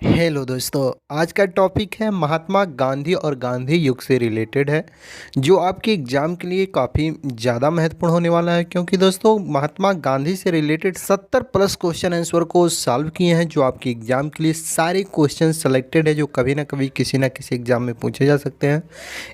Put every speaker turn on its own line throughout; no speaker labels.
Hello दोस्तों। आज का टॉपिक है महात्मा गांधी और गांधी युग से रिलेटेड है, जो आपके एग्ज़ाम के लिए काफ़ी ज़्यादा महत्वपूर्ण होने वाला है। क्योंकि दोस्तों महात्मा गांधी से रिलेटेड 70 प्लस क्वेश्चन आंसर को सॉल्व किए हैं, जो आपके एग्ज़ाम के लिए सारे क्वेश्चन सेलेक्टेड है, जो कभी ना कभी किसी ना किसी एग्ज़ाम में पूछे जा सकते हैं।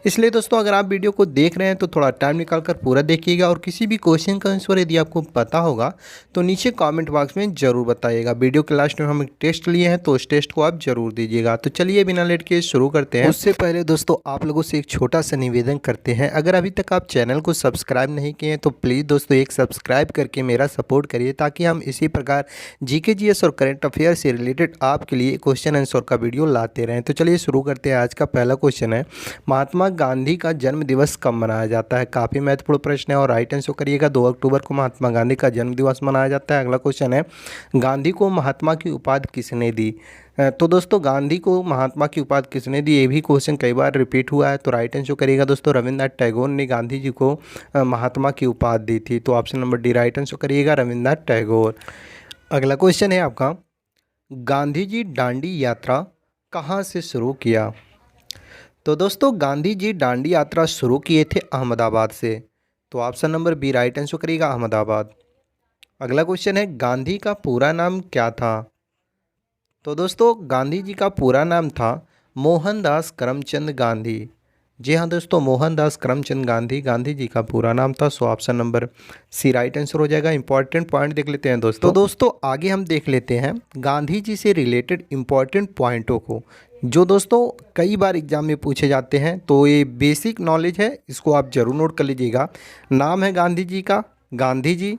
इसलिए दोस्तों अगर आप वीडियो को देख रहे हैं तो थोड़ा टाइम निकाल कर पूरा देखिएगा, और किसी भी क्वेश्चन का आंसर यदि आपको पता होगा तो नीचे कमेंट बॉक्स में ज़रूर बताइएगा। वीडियो के लास्ट में हम एक टेस्ट लिए हैं, तो उस टेस्ट को आप ज़रूर दीजिएगा। तो चलिए बिना लेट के शुरू करते हैं। उससे पहले दोस्तों आप लोगों से एक छोटा सा निवेदन करते हैं, अगर अभी तक आप चैनल को सब्सक्राइब नहीं किए हैं तो प्लीज़ दोस्तों एक सब्सक्राइब करके मेरा सपोर्ट करिए, ताकि हम इसी प्रकार जीके जीएस और करंट अफेयर से रिलेटेड आपके लिए क्वेश्चन आंसर का वीडियो लाते रहें। तो चलिए शुरू करते हैं। आज का पहला क्वेश्चन है, महात्मा गांधी का जन्म दिवस कब मनाया जाता है? काफ़ी महत्वपूर्ण प्रश्न है और राइट आंसर करिएगा। 2 अक्टूबर को महात्मा गांधी का जन्म दिवस मनाया जाता है। अगला क्वेश्चन है, गांधी को महात्मा की उपाधि किसने दी? तो दोस्तों गांधी को महात्मा की उपाधि किसने दी, ये भी क्वेश्चन कई बार रिपीट हुआ है। तो राइट आंसर करिएगा दोस्तों, रविन्द्रनाथ टैगोर ने गांधी जी को महात्मा की उपाधि दी थी। तो option number D right answer करिएगा, रविन्द्रनाथ टैगोर। अगला क्वेश्चन है आपका, गांधी जी दांडी यात्रा कहाँ से शुरू किया? तो दोस्तों गांधी जी दांडी यात्रा शुरू किए थे अहमदाबाद से। तो option number B right answer करिएगा, अहमदाबाद। अगला क्वेश्चन है, गांधी का पूरा नाम क्या था? तो दोस्तों गांधी जी का पूरा नाम था मोहनदास करमचंद गांधी। जी हाँ दोस्तों, मोहनदास करमचंद गांधी गांधी जी का पूरा नाम था। So option number C right answer हो जाएगा। इंपॉर्टेंट पॉइंट देख लेते हैं दोस्तों। तो दोस्तों आगे हम देख लेते हैं गांधी जी से रिलेटेड इंपॉर्टेंट पॉइंटों को, जो दोस्तों कई बार एग्जाम में पूछे जाते हैं। तो ये बेसिक नॉलेज है, इसको आप जरूर नोट कर लीजिएगा। नाम है गांधी जी का गांधी जी,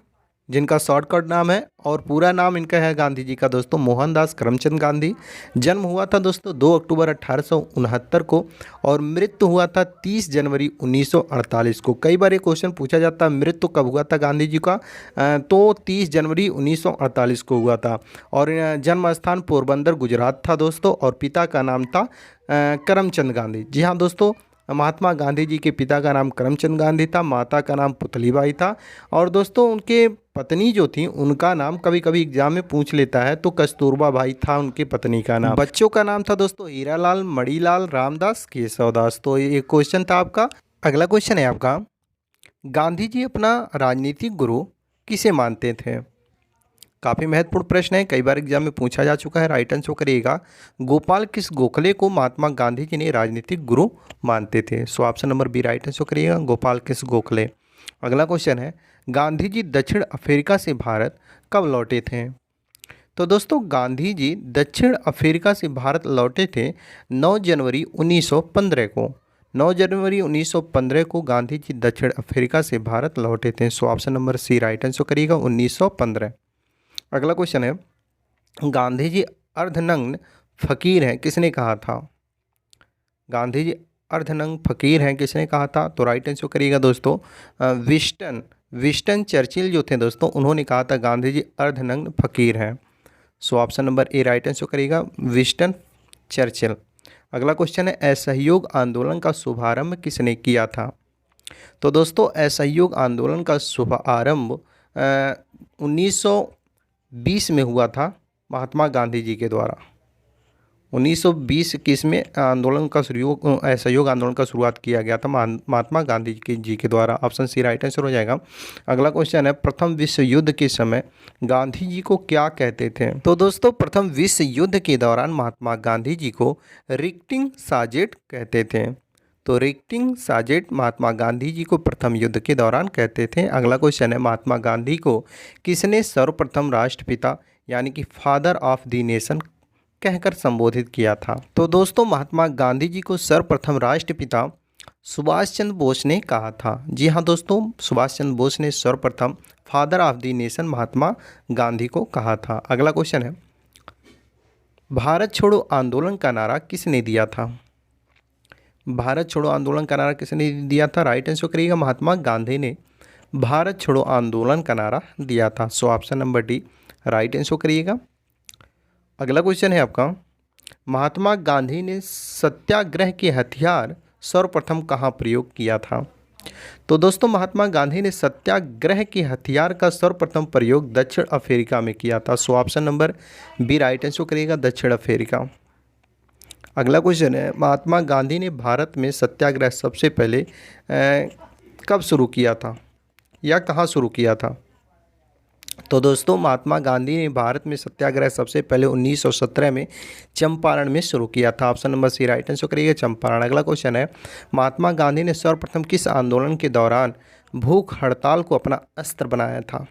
जिनका शॉर्टकट नाम है, और पूरा नाम इनका है गांधी जी का दोस्तों मोहनदास करमचंद गांधी। जन्म हुआ था दोस्तों 2 अक्टूबर 1869 को, और मृत्यु हुआ था 30 जनवरी 1948 को। कई बार ये क्वेश्चन पूछा जाता है मृत्यु कब हुआ था गांधी जी का, तो 30 जनवरी 1948 को हुआ था। और जन्म स्थान पोरबंदर गुजरात था दोस्तों, और पिता का नाम था करमचंद गांधी। जी हाँ दोस्तों, महात्मा गांधी जी के पिता का नाम करमचंद गांधी था, माता का नाम पुतलीबाई था। और दोस्तों उनके पत्नी जो थी उनका नाम कभी कभी एग्जाम में पूछ लेता है, तो कस्तूरबा बाई था उनके पत्नी का नाम। बच्चों का नाम था दोस्तों हीरालाल, मणिलाल, रामदास, केशवदास। तो ये क्वेश्चन था आपका। अगला क्वेश्चन है आपका, गांधी जी अपना राजनीतिक गुरु किसे मानते थे? काफ़ी महत्वपूर्ण प्रश्न है, कई बार एग्जाम में पूछा जा चुका है। राइट आंसर करिएगा, गोपाल कृष्ण गोखले को महात्मा गांधी जी ने राजनीतिक गुरु मानते थे। So option number B right answer करिएगा, गोपाल कृष्ण गोखले। अगला क्वेश्चन है, गांधी जी दक्षिण अफ्रीका से भारत कब लौटे थे? तो दोस्तों गांधी जी दक्षिण अफ्रीका से भारत लौटे थे 9 जनवरी 1915 को। 9 जनवरी 1915 को गांधी जी दक्षिण अफ्रीका से भारत लौटे थे। So option number C right answer करिएगा, 1915। अगला क्वेश्चन है, गांधी जी अर्धनग्न फकीर हैं किसने कहा था? गांधी जी अर्धनग्न फकीर हैं किसने कहा था? तो राइट आंसर करिएगा दोस्तों, विस्टन विस्टन चर्चिल जो थे दोस्तों, उन्होंने कहा था गांधी जी अर्धनग्न फकीर हैं। सो option number A right answer करिएगा, विस्टन चर्चिल। अगला क्वेश्चन है, असहयोग आंदोलन का शुभारंभ किसने किया था? तो दोस्तों असहयोग आंदोलन का शुभारंभ 1920 में हुआ था महात्मा गांधी जी के द्वारा। 1920-21 में आंदोलन का असहयोग आंदोलन का शुरुआत किया गया था महात्मा गांधी जी के द्वारा। ऑप्शन सी राइट आंसर हो जाएगा। अगला क्वेश्चन है, प्रथम विश्व युद्ध के समय गांधी जी को क्या कहते थे? तो दोस्तों प्रथम विश्व युद्ध के दौरान महात्मा गांधी जी को रिक्टिंग साजेट कहते थे। तो रिक्टिंग साजेट महात्मा गांधी जी को प्रथम युद्ध के दौरान कहते थे। अगला क्वेश्चन है, महात्मा गांधी को किसने सर्वप्रथम राष्ट्रपिता यानी कि फादर ऑफ द नेशन कहकर संबोधित किया था? तो दोस्तों महात्मा गांधी जी को सर्वप्रथम राष्ट्रपिता सुभाष चंद्र बोस ने कहा था। जी हाँ दोस्तों, सुभाष चंद्र बोस ने सर्वप्रथम father of the nation Mahatma Gandhi को कहा था। अगला क्वेश्चन है, भारत छोड़ो आंदोलन का नारा किसने दिया था? भारत छोड़ो आंदोलन का नारा किसने दिया था? राइट आंसर करिएगा, महात्मा गांधी ने भारत छोड़ो आंदोलन का नारा दिया था। So option number D right answer करिएगा। अगला क्वेश्चन है आपका, महात्मा गांधी ने सत्याग्रह के हथियार सर्वप्रथम कहाँ प्रयोग किया था? तो दोस्तों महात्मा गांधी ने सत्याग्रह के हथियार का सर्वप्रथम प्रयोग दक्षिण अफ्रीका में किया था। So option number B right answer करिएगा, दक्षिण अफ्रीका। अगला क्वेश्चन है, महात्मा गांधी ने भारत में सत्याग्रह सबसे पहले कब शुरू किया था या कहाँ शुरू किया था? तो दोस्तों महात्मा गांधी ने भारत में सत्याग्रह सबसे पहले 1917 में चंपारण में शुरू किया था। Option number C right answer करिएगा, चंपारण। अगला क्वेश्चन है, महात्मा गांधी ने सर्वप्रथम किस आंदोलन के दौरान भूख हड़ताल को अपना अस्त्र बनाया था?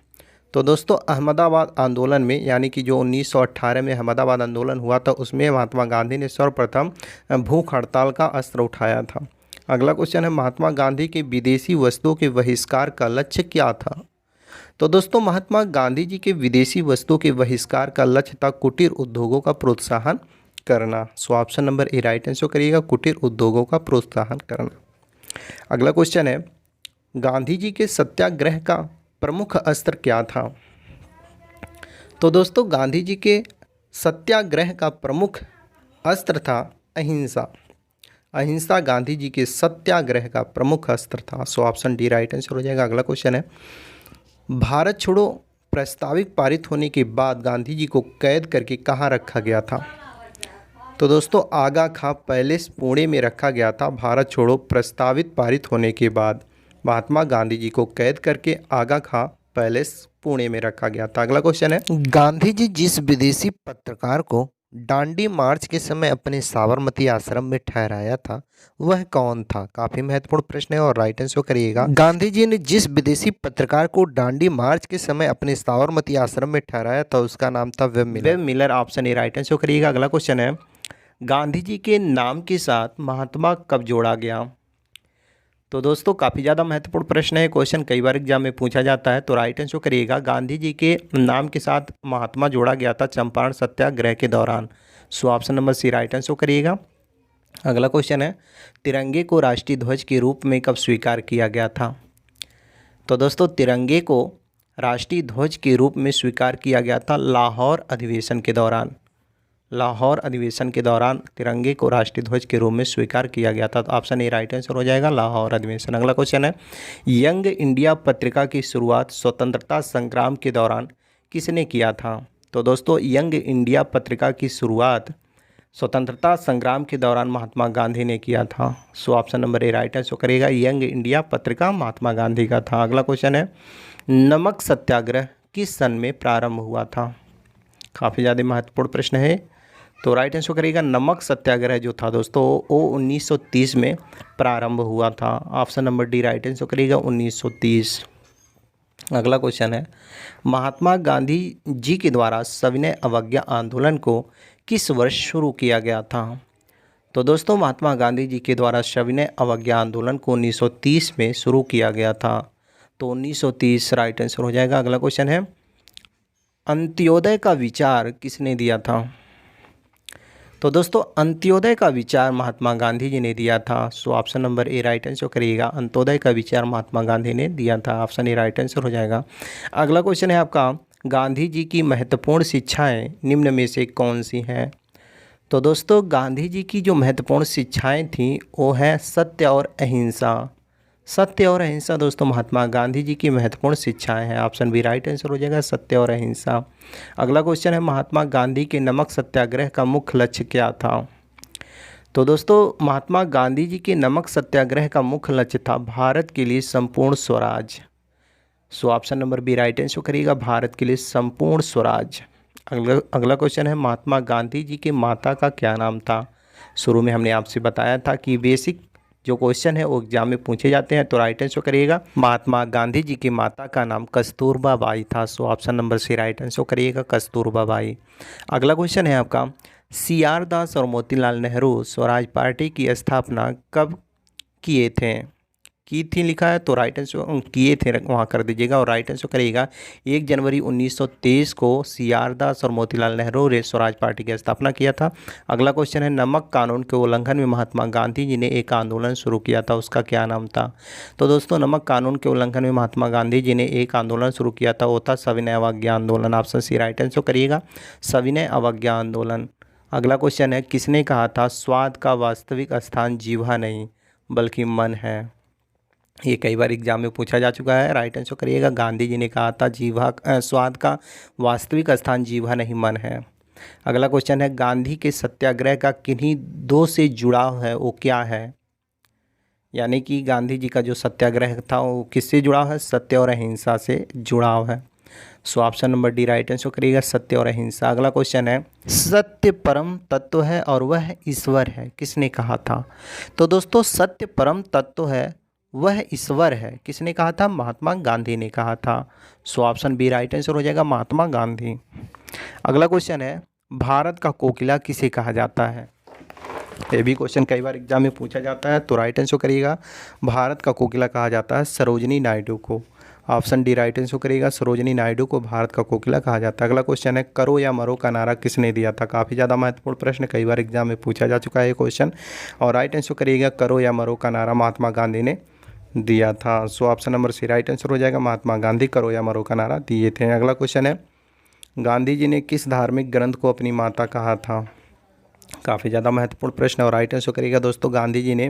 तो दोस्तों अहमदाबाद आंदोलन में, यानी कि जो 1918 में अहमदाबाद आंदोलन हुआ था, उसमें महात्मा गांधी ने सर्वप्रथम भूख हड़ताल का अस्त्र उठाया था। अगला क्वेश्चन है, महात्मा गांधी के विदेशी वस्तुओं के बहिष्कार का लक्ष्य क्या था? तो दोस्तों महात्मा गांधी जी के विदेशी वस्तुओं के बहिष्कार का लक्ष्य था कुटीर उद्योगों का प्रोत्साहन करना। सो option number A right answer करिएगा, कुटीर उद्योगों का प्रोत्साहन करना। अगला क्वेश्चन है, गांधी जी के सत्याग्रह का प्रमुख अस्त्र क्या था? तो दोस्तों गांधी जी के सत्याग्रह का प्रमुख अस्त्र था अहिंसा। अहिंसा गांधी जी के सत्याग्रह का प्रमुख अस्त्र था। So option D right answer हो जाएगा। अगला क्वेश्चन है, भारत छोड़ो प्रस्तावित पारित होने के बाद गांधी जी को कैद करके कहाँ रखा गया था? तो दोस्तों आगा खां पैलेस पुणे में रखा गया था। भारत छोड़ो प्रस्तावित पारित होने के बाद महात्मा गांधी जी को कैद करके आगा खां पैलेस पुणे में रखा गया था। अगला क्वेश्चन है, गांधी जी जिस विदेशी पत्रकार को दांडी मार्च के समय अपने साबरमती आश्रम में ठहराया था वह कौन था? काफी महत्वपूर्ण प्रश्न है और राइट आंसर करिएगा। गांधी जी ने जिस विदेशी पत्रकार को दांडी मार्च के समय अपने साबरमती आश्रम में ठहराया था उसका नाम था web Miller. Web Miller, option A right answer करिएगा। अगला क्वेश्चन है, गांधी जी के नाम के साथ महात्मा कब जोड़ा गया? तो दोस्तों काफ़ी ज़्यादा महत्वपूर्ण प्रश्न है, क्वेश्चन कई बार एग्जाम में पूछा जाता है। तो राइट आंसर करिएगा, गांधी जी के नाम के साथ महात्मा जोड़ा गया था चंपारण सत्याग्रह के दौरान। So option number C right answer करिएगा। अगला क्वेश्चन है, तिरंगे को राष्ट्रीय ध्वज के रूप में कब स्वीकार किया गया था? तो दोस्तों तिरंगे को राष्ट्रीय ध्वज के रूप में स्वीकार किया गया था लाहौर अधिवेशन के दौरान। लाहौर अधिवेशन के दौरान तिरंगे को राष्ट्रीय ध्वज के रूप में स्वीकार किया गया था। तो ऑप्शन ए राइट आंसर हो जाएगा, लाहौर अधिवेशन। अगला क्वेश्चन है, यंग इंडिया पत्रिका की शुरुआत स्वतंत्रता संग्राम के दौरान किसने किया था? तो दोस्तों यंग इंडिया पत्रिका की शुरुआत स्वतंत्रता संग्राम के दौरान महात्मा गांधी ने किया था। So option number A right answer करेगा, यंग इंडिया पत्रिका महात्मा गांधी का था। अगला क्वेश्चन है, नमक सत्याग्रह किस सन में प्रारंभ हुआ था? काफ़ी ज़्यादा महत्वपूर्ण प्रश्न है। तो राइट आंसर करेगा, नमक सत्याग्रह जो था दोस्तों वो 1930 में प्रारंभ हुआ था। Option number D right answer करेगा, 1930। अगला क्वेश्चन है, महात्मा गांधी जी के द्वारा सविनय अवज्ञा आंदोलन को किस वर्ष शुरू किया गया था? तो दोस्तों महात्मा गांधी जी के द्वारा सविनय अवज्ञा आंदोलन को 1930 में शुरू किया गया था। तो 1930 राइट आंसर हो जाएगा। अगला क्वेश्चन है, अंत्योदय का विचार किसने दिया था? तो दोस्तों अंत्योदय का विचार महात्मा गांधी जी ने दिया था। So option number A right answer करिएगा, अंत्योदय का विचार महात्मा गांधी ने दिया था। ऑप्शन ए राइट आंसर हो जाएगा। अगला क्वेश्चन है आपका, गांधी जी की महत्वपूर्ण शिक्षाएं निम्न में से कौन सी हैं? तो दोस्तों गांधी जी की जो महत्वपूर्ण शिक्षाएं थीं वो है सत्य और अहिंसा। सत्य और अहिंसा दोस्तों महात्मा गांधी जी की महत्वपूर्ण शिक्षाएं हैं। ऑप्शन बी राइट आंसर हो जाएगा, सत्य और अहिंसा। अगला क्वेश्चन है, महात्मा गांधी के नमक सत्याग्रह का मुख्य लक्ष्य क्या था? तो दोस्तों महात्मा गांधी जी के नमक सत्याग्रह का मुख्य लक्ष्य था भारत के लिए संपूर्ण Swaraj. So option number B right answer करिएगा, भारत के लिए संपूर्ण स्वराज। अगला क्वेश्चन है, महात्मा गांधी जी के माता का क्या नाम था? शुरू में हमने आपसे बताया था कि बेसिक जो क्वेश्चन है वो एग्जाम में पूछे जाते हैं। तो राइट आंसर करिएगा, महात्मा गांधी जी की माता का नाम कस्तूरबा बाई था। So option number C right answer करिएगा, कस्तूरबा बाई। अगला क्वेश्चन है आपका, CR दास और मोतीलाल नेहरू स्वराज पार्टी की स्थापना कब किए थे? की थी लिखा है, तो राइट आंसर किए थे वहाँ कर दीजिएगा और राइट आंसर करिएगा 1 जनवरी 1923 को CR दास और मोतीलाल नेहरू ने स्वराज पार्टी की स्थापना किया था। अगला क्वेश्चन है, नमक कानून के उल्लंघन में महात्मा गांधी जी ने एक आंदोलन शुरू किया था, उसका क्या नाम था? तो दोस्तों नमक कानून के उल्लंघन में महात्मा गांधी जी ने एक आंदोलन शुरू किया था, वो था सविनय अवज्ञा आंदोलन। ऑप्शन सी राइट आंसर करिएगा, सविनय अवज्ञा आंदोलन। अगला क्वेश्चन है, किसने कहा था स्वाद का वास्तविक स्थान जीवा नहीं बल्कि मन है? ये कई बार एग्जाम में पूछा जा चुका है। राइट आंसर करिएगा। गांधी जी ने कहा था स्वाद का वास्तविक स्थान जीवा नहीं मन है। अगला क्वेश्चन है, गांधी के सत्याग्रह का किन्हीं दो से जुड़ाव है, वो क्या है? यानी कि गांधी जी का जो सत्याग्रह था वो किससे जुड़ा है? सत्य और अहिंसा से जुड़ाव है। सो option number D right answer करिएगा, सत्य और अहिंसा। अगला क्वेश्चन है, सत्य परम तत्व है और वह ईश्वर है, किसने कहा था? तो दोस्तों सत्य परम तत्व है, वह ईश्वर है, किसने कहा था? महात्मा गांधी ने कहा था। So option B right answer हो जाएगा, महात्मा गांधी। अगला क्वेश्चन है, भारत का कोकिला किसे कहा जाता है? ये भी क्वेश्चन कई बार एग्जाम में पूछा जाता है, तो राइट आंसर करिएगा, भारत का कोकिला कहा जाता है सरोजिनी नायडू को। ऑप्शन डी राइट आंसर करिएगा, सरोजिनी नायडू को भारत का कोकिला कहा जाता है। अगला क्वेश्चन है, करो या मरो का नारा किसने दिया था? काफ़ी ज़्यादा महत्वपूर्ण प्रश्न, कई बार एग्जाम में पूछा जा चुका है ये क्वेश्चन। और राइट आंसर करिएगा, करो या मरो का नारा महात्मा गांधी ने दिया था। So option number C right answer हो जाएगा, महात्मा गांधी करो या मरो का नारा दिए थे। अगला क्वेश्चन है, गांधी जी ने किस धार्मिक ग्रंथ को अपनी माता कहा था? काफ़ी ज़्यादा महत्वपूर्ण प्रश्न। और राइट आंसर करिएगा दोस्तों, गांधी जी ने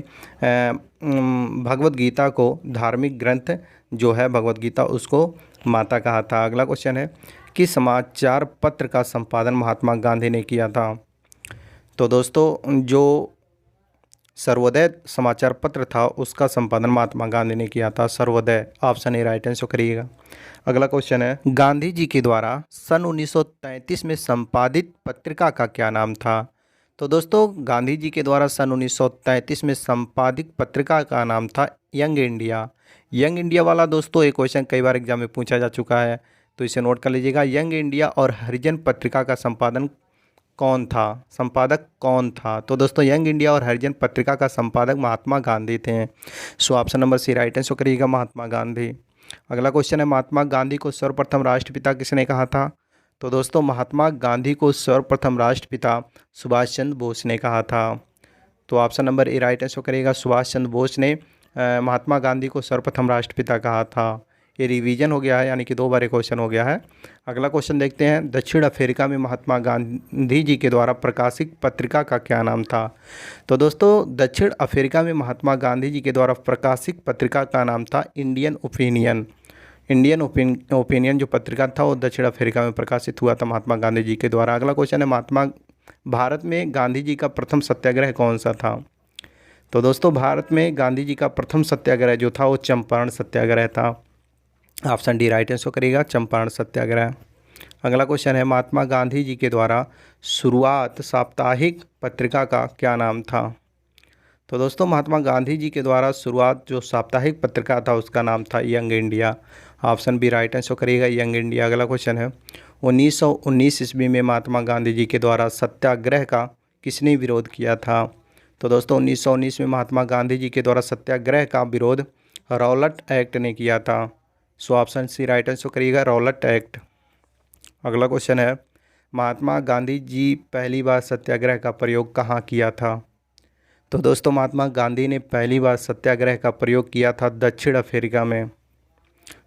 भगवत गीता को, धार्मिक ग्रंथ जो है भगवत गीता, उसको माता कहा था। अगला क्वेश्चन है, किस समाचार पत्र का संपादन महात्मा गांधी ने किया था? तो दोस्तों जो सर्वोदय समाचार पत्र था उसका संपादन महात्मा गांधी ने किया था, Sarvodaya. Option A right answer करिएगा। अगला क्वेश्चन है, गांधी जी के द्वारा सन 1933 में संपादित पत्रिका का क्या नाम था? तो दोस्तों गांधी जी के द्वारा सन 1933 में संपादित पत्रिका का नाम था यंग इंडिया। यंग इंडिया वाला दोस्तों एक क्वेश्चन कई बार एग्जाम में पूछा जा चुका है, तो इसे नोट कर लीजिएगा। यंग इंडिया और हरिजन पत्रिका का संपादन कौन था, संपादक कौन था? तो दोस्तों यंग इंडिया और हरिजन पत्रिका का संपादक महात्मा गांधी थे। So option number C right answer करिएगा, महात्मा गांधी। अगला क्वेश्चन है, महात्मा गांधी को सर्वप्रथम राष्ट्रपिता किसने कहा था? तो दोस्तों महात्मा गांधी को सर्वप्रथम राष्ट्रपिता सुभाष चंद्र बोस ने कहा था। तो option number A right answer करिएगा, सुभाष चंद्र बोस ने महात्मा गांधी को सर्वप्रथम राष्ट्रपिता कहा था। ये रिवीजन हो गया है, यानी कि 2 बार क्वेश्चन हो गया है। अगला क्वेश्चन देखते हैं, दक्षिण अफ्रीका में महात्मा गांधी जी के द्वारा प्रकाशित पत्रिका का क्या नाम था? तो दोस्तों दक्षिण अफ्रीका में महात्मा गांधी जी के द्वारा प्रकाशित पत्रिका का नाम था इंडियन ओपिनियन। इंडियन ओपिनियन जो पत्रिका था वो दक्षिण अफ्रीका में प्रकाशित हुआ था महात्मा गांधी जी के द्वारा। अगला क्वेश्चन है, भारत में गांधी जी का प्रथम सत्याग्रह कौन सा था? तो दोस्तों भारत में गांधी जी का प्रथम सत्याग्रह जो था वो चंपारण सत्याग्रह था। ऑप्शन डी राइट आंसर करिएगा, चंपारण सत्याग्रह। अगला क्वेश्चन है, महात्मा गांधी जी के द्वारा शुरुआत साप्ताहिक पत्रिका का क्या नाम था? तो दोस्तों महात्मा गांधी जी के द्वारा शुरुआत जो साप्ताहिक पत्रिका था उसका नाम था Young India. Option B right answer करिएगा, यंग इंडिया। अगला क्वेश्चन है, 1919 ईस्वी में महात्मा गांधी जी के द्वारा सत्याग्रह का किसने विरोध किया था? तो दोस्तों 1919 में महात्मा गांधी जी के द्वारा सत्याग्रह का विरोध रॉलेट एक्ट ने किया था। So option C right answer करिएगा, रॉलेट एक्ट। अगला क्वेश्चन है, महात्मा गांधी जी पहली बार सत्याग्रह का प्रयोग कहाँ किया था? तो दोस्तों महात्मा गांधी ने पहली बार सत्याग्रह का प्रयोग किया था दक्षिण अफ्रीका में।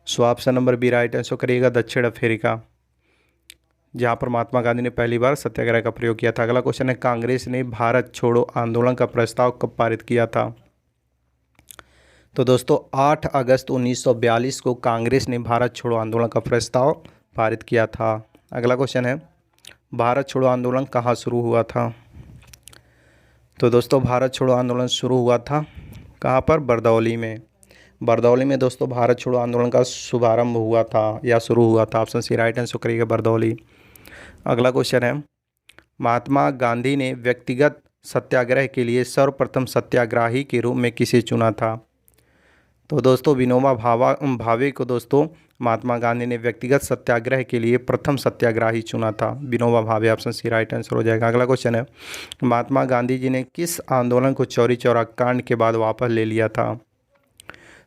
So option number B right answer करिएगा, दक्षिण अफ्रीका, जहाँ पर महात्मा गांधी ने पहली बार सत्याग्रह का प्रयोग किया था। अगला क्वेश्चन है, कांग्रेस ने भारत छोड़ो आंदोलन का प्रस्ताव कब पारित किया था? तो दोस्तों 8 अगस्त 1942 को कांग्रेस ने भारत छोड़ो आंदोलन का प्रस्ताव पारित किया था। अगला क्वेश्चन है, भारत छोड़ो आंदोलन कहाँ शुरू हुआ था? तो दोस्तों भारत छोड़ो आंदोलन शुरू हुआ था कहाँ पर? बरदौली में। बरदौली में दोस्तों भारत छोड़ो आंदोलन का शुभारंभ हुआ था या शुरू हुआ था। ऑप्शन सी राइट आंसर करिएगा, बरदौली। अगला क्वेश्चन है, महात्मा गांधी ने व्यक्तिगत सत्याग्रह के लिए सर्वप्रथम सत्याग्रही के रूप में किसे चुना था? तो दोस्तों विनोबा भावे को दोस्तों महात्मा गांधी ने व्यक्तिगत सत्याग्रह के लिए प्रथम सत्याग्रही चुना था, Vinoba Bhave. Option C right answer हो जाएगा। अगला क्वेश्चन है, महात्मा गांधी जी ने किस आंदोलन को चौरी चौरा कांड के बाद वापस ले लिया था?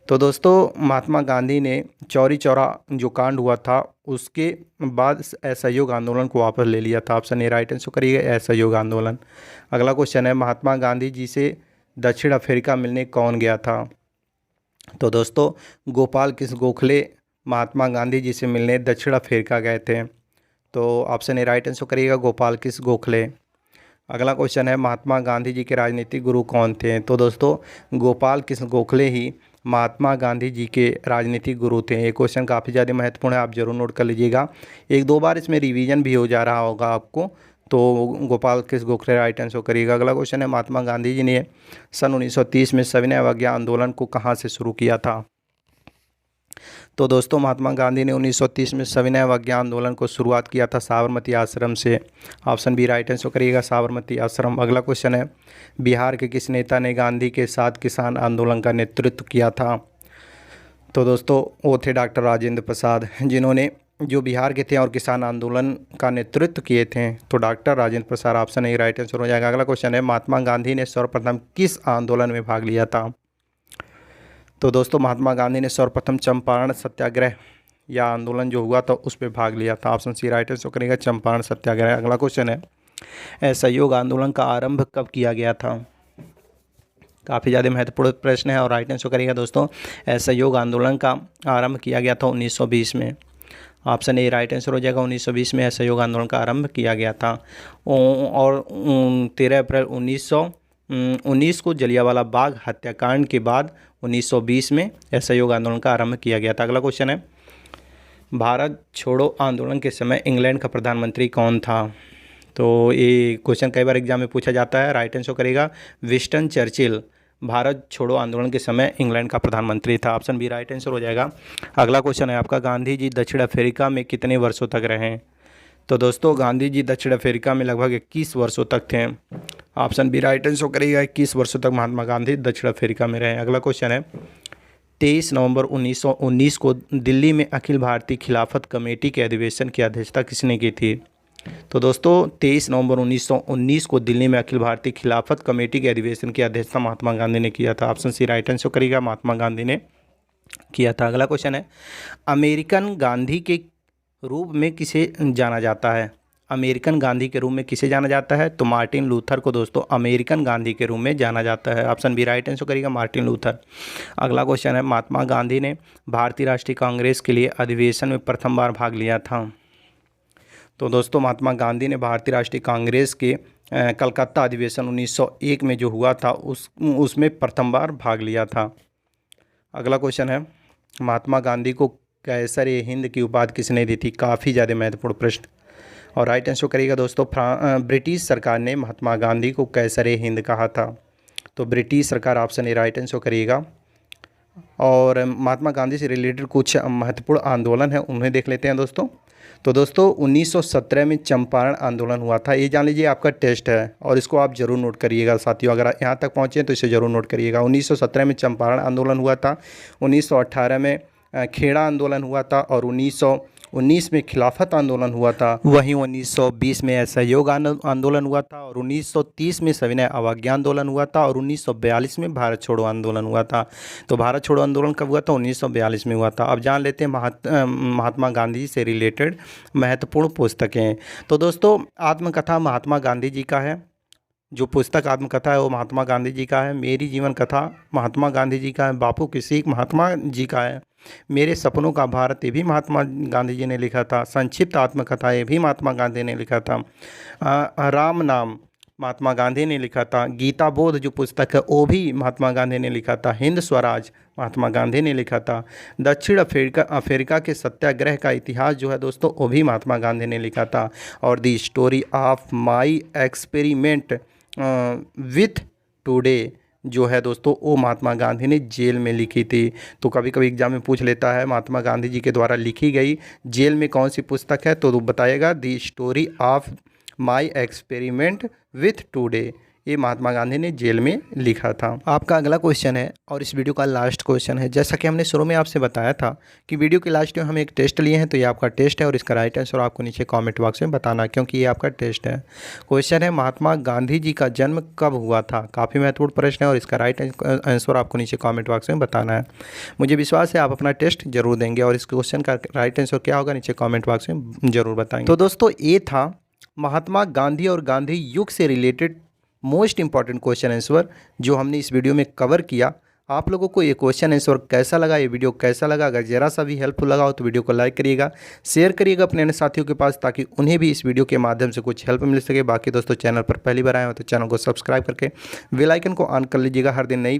तो दोस्तों महात्मा गांधी ने चौरी चौरा जो कांड हुआ था उसके बाद असहयोग आंदोलन को वापस ले लिया था। ऑप्शन ए राइट आंसर करिएगा, असहयोग आंदोलन। अगला क्वेश्चन है, महात्मा गांधी जी से दक्षिण अफ्रीका मिलने कौन गया था? तो दोस्तों गोपाल कृष्ण गोखले महात्मा गांधी जी से मिलने दक्षिण अफ्रीका गए थे। तो ऑप्शन ए राइट आंसर करिएगा, गोपाल कृष्ण गोखले। अगला क्वेश्चन है, महात्मा गांधी जी के राजनीतिक गुरु कौन थे? तो दोस्तों गोपाल कृष्ण गोखले ही महात्मा गांधी जी के राजनीतिक गुरु थे? ये क्वेश्चन काफ़ी ज़्यादा महत्वपूर्ण है, आप जरूर नोट कर लीजिएगा। एक दो बार इसमें रिवीजन भी हो जा रहा होगा आपको, तो गोपाल कृष्ण गोखले राइट आंसर करिएगा। अगला क्वेश्चन है, महात्मा गांधी जी ने सन 1930 में सविनय अवज्ञा आंदोलन को कहाँ से शुरू किया था? तो दोस्तों महात्मा गांधी ने 1930 में सविनय अवज्ञा आंदोलन को शुरुआत किया था साबरमती आश्रम से। ऑप्शन बी राइट आंसर करिएगा, साबरमती आश्रम। अगला क्वेश्चन है, बिहार के किस नेता ने गांधी के साथ किसान आंदोलन का नेतृत्व किया था? तो दोस्तों वो थे डॉक्टर राजेंद्र प्रसाद, जिन्होंने जो बिहार के थे और किसान आंदोलन का नेतृत्व किए थे। तो doctor Rajendra Prasad option A right answer हो जाएगा। अगला क्वेश्चन है, महात्मा गांधी ने सर्वप्रथम किस आंदोलन में भाग लिया था? तो दोस्तों महात्मा गांधी ने सर्वप्रथम चंपारण सत्याग्रह या आंदोलन जो हुआ था उस पर भाग लिया था। ऑप्शन सी राइट आंसर करेगा, चंपारण सत्याग्रह। अगला क्वेश्चन है, असहयोग आंदोलन का आरंभ कब किया गया था? काफ़ी ज़्यादा महत्वपूर्ण प्रश्न है और राइट आंसर करेगा दोस्तों, असहयोग आंदोलन का आरंभ किया गया था 1920 में। ऑप्शन ए राइट आंसर हो जाएगा, 1920 में असहयोग आंदोलन का आरंभ किया गया था। और 13 अप्रैल 1919 को जलियांवाला बाग हत्याकांड के बाद 1920 में असहयोग आंदोलन का आरंभ किया गया था। अगला क्वेश्चन है, भारत छोड़ो आंदोलन के समय इंग्लैंड का प्रधानमंत्री कौन था? तो ये क्वेश्चन कई बार एग्जाम में पूछा जाता है। राइट आंसर करेगा विंस्टन चर्चिल, भारत छोड़ो आंदोलन के समय इंग्लैंड का प्रधानमंत्री था। ऑप्शन बी राइट आंसर हो जाएगा। अगला क्वेश्चन है आपका, गांधी जी दक्षिण अफ्रीका में कितने वर्षों तक रहे? तो दोस्तों गांधी जी दक्षिण अफ्रीका में लगभग 21 वर्षों तक थे। ऑप्शन बी राइट आंसर करेगा, 21 वर्षों तक महात्मा गांधी दक्षिण अफ्रीका में रहे। अगला क्वेश्चन है, 23 नवंबर 1919 को दिल्ली में अखिल भारतीय खिलाफत कमेटी के अधिवेशन की अध्यक्षता किसने की थी? तो दोस्तों 23 नवंबर 1919 को दिल्ली में अखिल भारतीय खिलाफत कमेटी के अधिवेशन की अध्यक्षता महात्मा गांधी ने किया था। ऑप्शन सी राइट आंसर करेगा, महात्मा गांधी ने किया था। अगला क्वेश्चन है, अमेरिकन गांधी के रूप में किसे जाना जाता है? अमेरिकन गांधी के रूप में किसे जाना जाता है? तो मार्टिन लूथर को दोस्तों अमेरिकन गांधी के रूप में जाना जाता है। ऑप्शन बी राइट आंसर करेगा, मार्टिन लूथर। अगला क्वेश्चन है, महात्मा गांधी ने भारतीय राष्ट्रीय कांग्रेस के लिए अधिवेशन में प्रथम बार भाग लिया था? तो दोस्तों महात्मा गांधी ने भारतीय राष्ट्रीय कांग्रेस के कलकत्ता अधिवेशन 1901 में जो हुआ था उसमें प्रथम बार भाग लिया था। अगला क्वेश्चन है, महात्मा गांधी को कैसर ए हिंद की उपाधि किसने दी थी? काफ़ी ज़्यादा महत्वपूर्ण प्रश्न। और राइट आंसर करेगा दोस्तों, ब्रिटिश सरकार ने महात्मा गांधी को कैसर ए हिंद कहा था। तो ब्रिटिश सरकार, ऑप्शन ए राइट आंसर करिएगा। और महात्मा गांधी से रिलेटेड कुछ महत्वपूर्ण आंदोलन है उन्हें देख लेते हैं दोस्तों। तो दोस्तों 1917 में चंपारण आंदोलन हुआ था, ये जान लीजिए आपका टेस्ट है और इसको आप जरूर नोट करिएगा साथियों, अगर यहाँ तक पहुँचे तो इसे जरूर नोट करिएगा। 1917 में चंपारण आंदोलन हुआ था, 1918 में खेड़ा आंदोलन हुआ था और 1919 में खिलाफत आंदोलन हुआ था। वहीं 1920 में असहयोग आंदोलन हुआ था और 1930 में सविनय अवज्ञा आंदोलन हुआ था और 1942 में भारत छोड़ो आंदोलन हुआ था। तो भारत छोड़ो आंदोलन कब हुआ था? 1942 में हुआ था। अब जान लेते हैं महात्मा गांधी से रिलेटेड महत्वपूर्ण पुस्तकें। तो दोस्तों आत्मकथा महात्मा गांधी जी का है, जो पुस्तक आत्मकथा है वो महात्मा गांधी जी का है। मेरी जीवन कथा महात्मा गांधी जी का है। बापू की सीख महात्मा जी का है। मेरे सपनों का भारत ये भी महात्मा गांधी जी ने लिखा था। संक्षिप्त आत्मकथा ये भी महात्मा गांधी ने लिखा था। राम नाम महात्मा गांधी ने लिखा था। गीता बोध जो पुस्तक है वो भी महात्मा गांधी ने लिखा था। हिंद स्वराज महात्मा गांधी ने लिखा था। दक्षिण अफ्रीका के सत्याग्रह का इतिहास जो है दोस्तों वो भी महात्मा गांधी ने लिखा था। और the story of my experiment with today जो है दोस्तों वो महात्मा गांधी ने जेल में लिखी थी। तो कभी कभी एग्जाम में पूछ लेता है महात्मा गांधी जी के द्वारा लिखी गई जेल में कौन सी पुस्तक है, तो बताएगा the story of my experiment with today, ये महात्मा गांधी ने जेल में लिखा था। आपका अगला क्वेश्चन है और इस वीडियो का लास्ट क्वेश्चन है। जैसा कि हमने शुरू में आपसे बताया था कि वीडियो के लास्ट में हम एक टेस्ट लिए हैं, तो ये आपका टेस्ट है और इसका राइट आंसर आपको नीचे कमेंट बॉक्स में बताना, क्योंकि ये आपका टेस्ट है। क्वेश्चन है, महात्मा गांधी जी का जन्म कब हुआ था? काफ़ी महत्वपूर्ण प्रश्न है और इसका राइट आंसर आपको नीचे कॉमेंट बॉक्स में बताना है। मुझे विश्वास है आप अपना टेस्ट जरूर देंगे और इस क्वेश्चन का राइट आंसर क्या होगा नीचे कॉमेंट बॉक्स में जरूर बताएंगे। तो दोस्तों ये था महात्मा गांधी और गांधी युग से related most important question answer जो हमने इस वीडियो में कवर किया। आप लोगों को ये क्वेश्चन आंसर कैसा लगा, ये वीडियो कैसा लगा? अगर ज़रा सा भी हेल्पफुल लगा हो तो वीडियो को लाइक करिएगा, शेयर करिएगा अपने अन्य साथियों के पास, ताकि उन्हें भी इस वीडियो के माध्यम से कुछ हेल्प मिल सके। बाकी दोस्तों चैनल पर पहली बार आए हो तो चैनल को सब्सक्राइब करके बेल आइकन को ऑन कर लीजिएगा। हर दिन नई